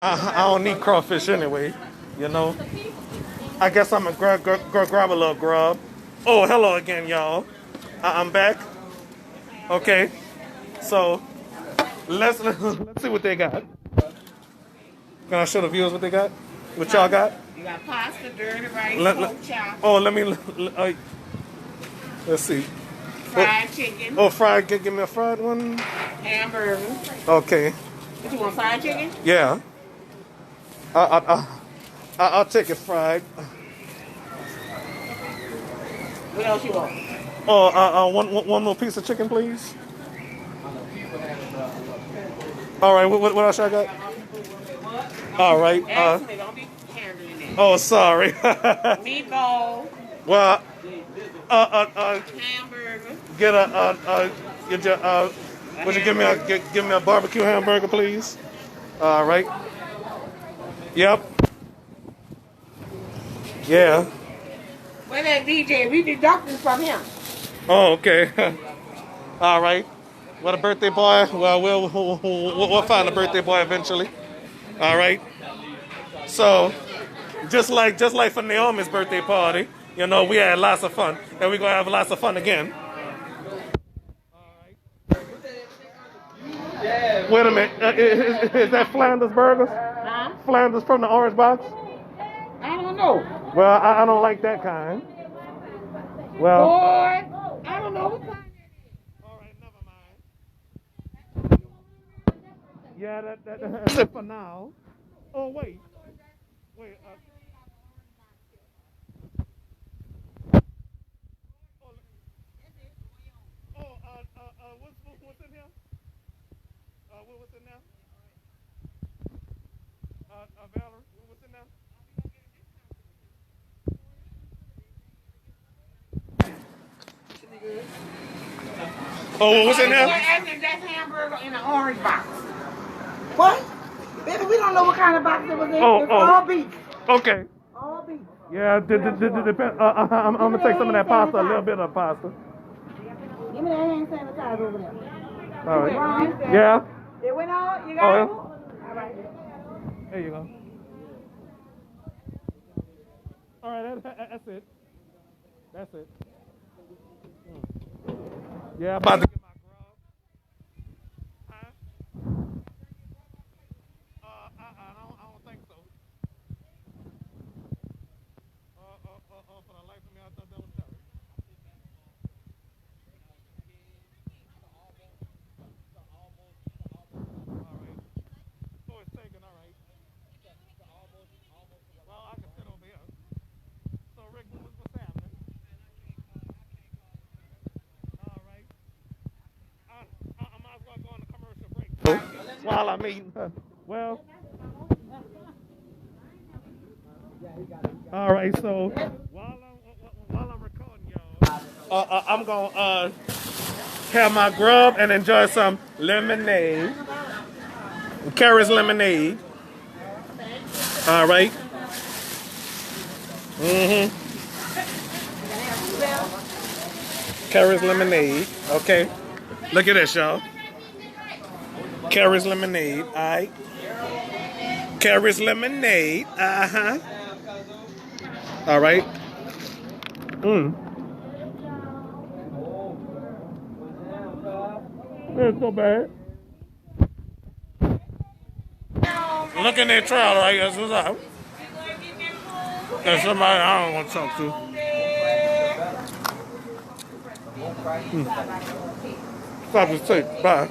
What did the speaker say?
I don't need crawfish anyway, you know. I guess I'm gonna grab a little grub. Oh, hello again, y'all. I'm back. Okay, so let's see what they got. Can I show the viewers what they got? What y'all got? You got pasta, dirty rice, Let, pork chop, oh, let's see. fried chicken, Oh, fried. Give me a fried one. hamburger. Okay. What you want, fried chicken? Yeah. I, I, I, I'll take it fried. What else you want? Oh, one more piece of chicken, please. All right. What else I got? All right. Ask me, don't be handling it. Oh, sorry. Meatball, Well, hamburger. get get your would you give me a barbecue hamburger, please? All right. Yep. Yeah. Where that DJ? We deducted from him. Oh, okay. All right. What a birthday boy? Well, we'll find a birthday boy eventually. All right. So, just like for Naomi's birthday party, you know, we had lots of fun, and we're gonna have lots of fun again. Wait a minute. Is that Flanders Burgers? Huh? Flanders from the orange box? I don't know. Well, I don't like that kind. Well. Boy, I don't know what kind that is. All right, never mind. Yeah, that's it for now. Oh wait. Oh, what's in here? What's in there? Valerie, what's in there? Oh, what's in there? That's hamburger in an orange box. What? Baby, we don't know what kind of box it was in. It's all beef. Okay. All beef. Yeah, depend. I'm gonna take some of that pasta, a little bit of pasta. Give me that hand sanitizer over there. All right. Yeah. It went on? You got it? All right. There you go. All right, that's it. That's it. Yeah, I'm about to get my grub. Huh? I don't think so. For the life of me, I thought that was Terry. All right. So it's taken, all right. Well, I can sit over here. So, Rick, what's happening? All right. I might as well go on a commercial break while I'm eating. Well, all right. So while I'm recording, y'all, I'm gonna have my grub and enjoy some lemonade, Carrot's lemonade. All right. Carrot's lemonade. Okay. Look at this, y'all. Carrot's lemonade. All right. Carrot's lemonade. All right. It's so bad. Look in that trial, right? That's what's up. There's somebody I don't want to talk to. Stop this tape. Bye.